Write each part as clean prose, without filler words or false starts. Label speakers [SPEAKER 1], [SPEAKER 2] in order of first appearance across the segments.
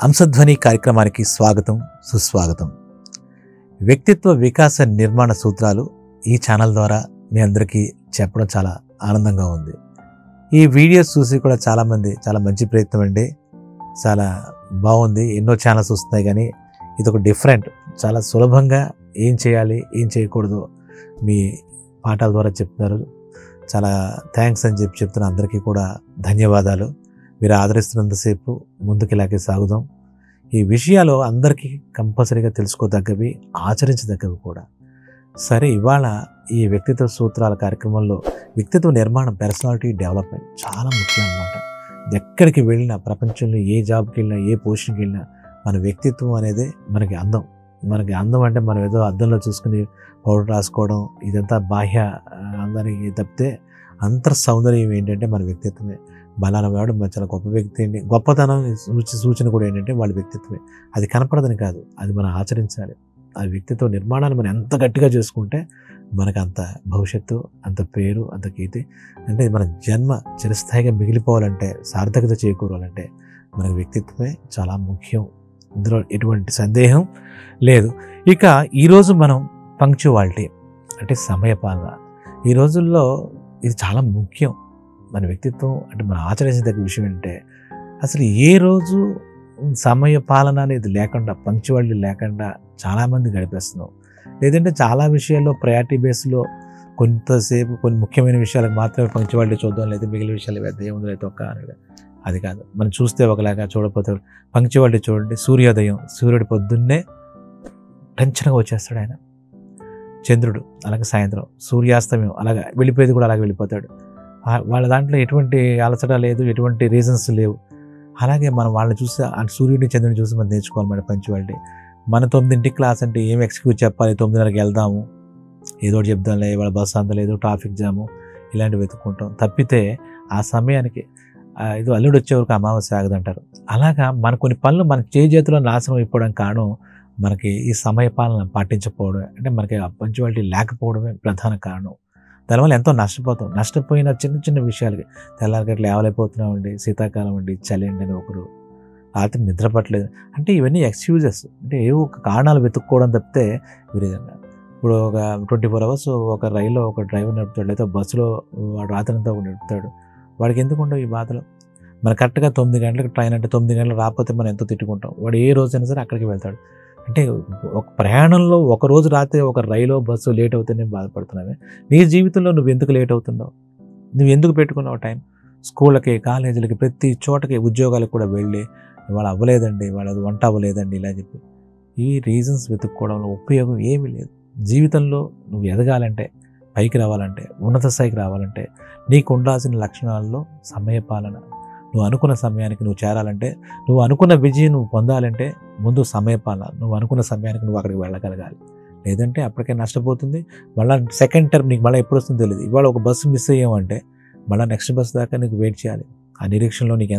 [SPEAKER 1] అంశధ్వని కార్యక్రమానికి స్వాగతం, సుస్వాగతం. వ్యక్తిత్వ వికాస నిర్మాణ సూత్రాలు ఈ ఛానల్ ద్వారా మీ అందరికీ చెప్పడం చాలా ఆనందంగా ఉంది. ఈ వీడియోస్ చూసి కూడా చాలామంది చాలా మంచి ప్రయత్నం అండి, చాలా బాగుంది, ఎన్నో ఛానల్స్ వస్తున్నాయి కానీ ఇది ఒక డిఫరెంట్, చాలా సులభంగా ఏం చేయాలి ఏం చేయకూడదు మీ పాఠాల ద్వారా చెప్తున్నారు. చాలా థ్యాంక్స్ అని చెప్తున్న అందరికీ కూడా ధన్యవాదాలు. మీరు ఆదరిస్తున్నంతసేపు ముందుకు ఇలాగే సాగుదాం. ఈ విషయాలు అందరికీ కంపల్సరీగా తెలుసుకోదగ్గవి, ఆచరించదగ్గవి కూడా. సరే, ఇవాళ ఈ వ్యక్తిత్వ సూత్రాల కార్యక్రమంలో వ్యక్తిత్వ నిర్మాణం, పర్సనాలిటీ డెవలప్మెంట్ చాలా ముఖ్యం అన్నమాట. ఎక్కడికి వెళ్ళినా, ప్రపంచంలో ఏ జాబ్కి వెళ్ళినా, ఏ పొజిషన్కి వెళ్ళినా మన వ్యక్తిత్వం అనేది మనకి అందం. మనకి అందం అంటే మనం ఏదో అద్దంలో చూసుకుని పౌడర్ రాసుకోవడం ఇదంతా బాహ్య అందానికి తప్పితే అంతర్ సౌందర్యం ఏంటంటే మన వ్యక్తిత్వమే. బలానా వాడు చాలా గొప్ప వ్యక్తి అండి, గొప్పతనం సూచన కూడా ఏంటంటే వాళ్ళ వ్యక్తిత్వమే. అది కనపడదని కాదు, అది మనం ఆచరించాలి. ఆ వ్యక్తిత్వ నిర్మాణాన్ని మనం ఎంత గట్టిగా చేసుకుంటే మనకు అంత భవిష్యత్తు, అంత పేరు, అంత కీర్తి. అంటే మన జన్మ చిరస్థాయిగా మిగిలిపోవాలంటే, సార్థకత చేకూరాలంటే మనకు వ్యక్తిత్వమే చాలా ముఖ్యం. ఇందులో ఎటువంటి సందేహం లేదు. ఇక ఈరోజు మనం పంక్చువాలిటీ అంటే సమయపాలన. ఈ రోజుల్లో ఇది చాలా ముఖ్యం. మన వ్యక్తిత్వం అంటే మనం ఆచరించదగ్గ విషయం ఏంటంటే, అసలు ఏ రోజు సమయ పాలన అనేది లేకుండా, పంక్చువాలిటీ లేకుండా చాలామంది గడిపేస్తున్నాం. లేదంటే చాలా విషయాల్లో ప్రయారిటీ బేస్లో కొంతసేపు కొన్ని ముఖ్యమైన విషయాలకు మాత్రమే పంక్చువాలిటీ చూద్దాం, లేదా మిగిలిన విషయాలు పెద్ద ఏముందో లేదు ఒక్క అనేది. అది కాదు, మనం చూస్తే ఒకలాగా, చూడకపోతే పంక్చువాలిటీ చూడండి. సూర్యోదయం, సూర్యుడు పొద్దున్నే టెన్షన్గా వచ్చేస్తాడు ఆయన. చంద్రుడు అలాగే సాయంత్రం, సూర్యాస్తమయం అలాగా వెళ్ళిపోయేది కూడా అలాగే వెళ్ళిపోతాడు. వాళ్ళ దాంట్లో ఎటువంటి అలసట లేదు, ఎటువంటి రీజన్స్ లేవు. అలాగే మనం వాళ్ళని చూసి, ఆ సూర్యుడిని చంద్రుడిని చూసి మనం నేర్చుకోవాలి మన పంక్చువాలిటీ. మన 9ంటికి క్లాస్ అంటే ఏం ఎక్స్క్యూజ్ చెప్పాలి, 9:30కి వెళ్దాము, ఏదో ఒకటి చెప్దాంలే, వాళ్ళ బస్సు అందలేదు, ట్రాఫిక్ జాము, ఇలాంటివి వెతుక్కుంటాం. తప్పితే ఆ సమయానికి ఏదో అల్లుడు వచ్చే వరకు అమావాస్య ఆగదంటారు. అలాగా మన కొన్ని పనులు మన చేతిలో నాశనం అయిపోవడం కారణం మనకి ఈ సమయపాలన పాటించకపోవడమే. అంటే మనకి ఆ పంక్చువాలిటీ లేకపోవడమే ప్రధాన కారణం. దానివల్ల ఎంతో నష్టపోతాం. నష్టపోయిన చిన్న చిన్న విషయాలకి తెల్లారిగట్ల లేవలేకపోతున్నామండి, శీతాకాలం అండి, చలి అండి అని ఒకరు, రాత్రి నిద్ర పట్టలేదు అంటే ఇవన్నీ ఎక్స్క్యూజెస్. అంటే ఏవో ఒక కారణాలు వెతుక్కోవడం తప్పితే విధంగా. ఇప్పుడు ఒక 24 hours ఒక రైల్లో ఒక డ్రైవర్ నడుపుతాడు, లేదా బస్సులో వాడు రాత్రంతా నడుపుతాడు. వాడికి ఎందుకు ఉండవు ఈ బాధలు? మన కరెక్ట్గా 9 గంటలకు ట్రైన్ అంటే 9 గంటలు రాకపోతే మనం ఎంతో తిట్టుకుంటాం. వాడు ఏ రోజైనా సరే అక్కడికి వెళ్తాడు. అంటే ఒక ప్రయాణంలో ఒక రోజు రాత్రి ఒక రైలు బస్సు లేట్ అవుతుందని బాధపడుతున్నావే. నీ జీవితంలో నువ్వు ఎందుకు లేట్ అవుతున్నావు? నువ్వు ఎందుకు పెట్టుకున్నావు టైం? స్కూళ్ళకి, కాలేజీలకి, ప్రతి చోటకి, ఉద్యోగాలకు కూడా వెళ్ళి వాళ్ళు అవ్వలేదండి, వాళ్ళది వంట అవ్వలేదండి ఇలా చెప్పి ఈ రీజన్స్ వెతుక్కోవడంలో ఉపయోగం ఏమీ లేదు. జీవితంలో నువ్వు ఎదగాలంటే, పైకి రావాలంటే, ఉన్నత స్థాయికి రావాలంటే నీకు ఉండాల్సిన లక్షణాల్లో సమయపాలన. నువ్వు అనుకున్న సమయానికి నువ్వు చేరాలంటే, నువ్వు అనుకున్న విజయం నువ్వు పొందాలంటే ముందు సమయపాలన. నువ్వు అనుకున్న సమయానికి నువ్వు అక్కడికి వెళ్ళగలగాలి. లేదంటే అప్పటికే నష్టపోతుంది. మళ్ళీ సెకండ్ టర్మ్ నీకు మళ్ళీ ఎప్పుడు వస్తుందో తెలియదు. ఇవాళ ఒక బస్సు మిస్ అయ్యామంటే మళ్ళీ నెక్స్ట్ బస్సు దాకా నీకు వెయిట్ చేయాలి. ఆ నిరీక్షణలో నీకు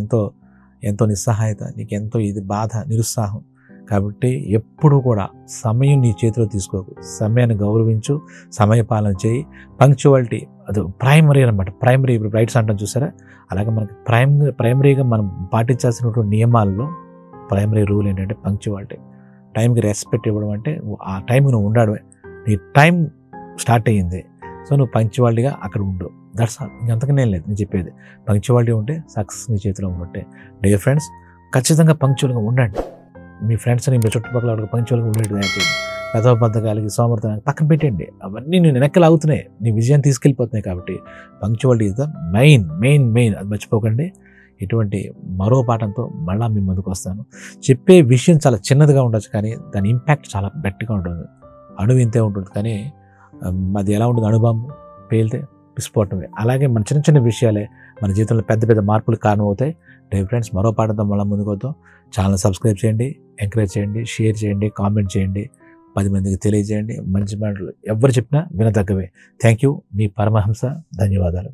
[SPEAKER 1] ఎంతో నిస్సహాయత, నీకు ఎంతో ఇది బాధ, నిరుత్సాహం. కాబట్టి ఎప్పుడు కూడా సమయం నీ చేతిలో తీసుకోకు. సమయాన్ని గౌరవించు, సమయపాలన చేయి. పంక్చువాలిటీ అది ప్రైమరీ అనమాట. ప్రైమరీ, ఇప్పుడు రైట్స్ అంటాం చూసారా, అలాగే మనకి ప్రైమరీగా మనం పాటించాల్సినటువంటి నియమాల్లో ప్రైమరీ రూల్ ఏంటంటే పంక్చువాలిటీ. టైంకి రెస్పెక్ట్ ఇవ్వడం. అంటే ఆ టైంకి నువ్వు ఉండడమే. నీ టైం స్టార్ట్ అయ్యింది, సో నువ్వు పంక్చువాలిటీగా అక్కడ ఉండు. That's all. ఇంకంతకనే లేదు నేను చెప్పేది. పంక్చువాలిటీ ఉంటే సక్సెస్ నీ చేతిలో ఉన్నట్టే. డియర్ ఫ్రెండ్స్, ఖచ్చితంగా పంక్చువల్గా ఉండండి. మీ ఫ్రెండ్స్ని, మీ చుట్టుపక్కల వాళ్ళకి పంక్చువల్గా ఉండేది దయచేయండి. గతబద్ధకాలకి, సోమర్థనానికి పక్కన పెట్టండి. అవన్నీ నేను వెనక్కి లాగుతున్నాయి, నీ విజయాన్ని తీసుకెళ్ళిపోతున్నాయి. కాబట్టి పంక్చువాలిటీ ఇస్ ద మెయిన్. అది మర్చిపోకండి. ఇటువంటి మరో పాఠంతో మళ్ళీ మీ ముందుకు వస్తాను. చెప్పే విషయం చాలా చిన్నదిగా ఉండొచ్చు కానీ దాని ఇంపాక్ట్ చాలా గట్టిగా ఉంటుంది. అణువు ఇంతే ఉంటుంది కానీ అది ఎలా ఉంటుంది, అణుబాంబు పేలితే విస్ఫోటమే. అలాగే మన చిన్న చిన్న విషయాలే మన జీవితంలో పెద్ద పెద్ద మార్పులకు కారణం అవుతాయి. డియర్ ఫ్రెండ్స్, మరో పాఠంతో మళ్ళీ ముందుకు వద్దాం. ఛానల్ సబ్స్క్రైబ్ చేయండి, ఎంకరేజ్ చేయండి, షేర్ చేయండి, కామెంట్ చేయండి, 10 మందికి తెలియజేయండి. మంచి మాటలు ఎవరు చెప్పినా వినదగ్గవే. Thank you. మీ పరమహంస. ధన్యవాదాలు.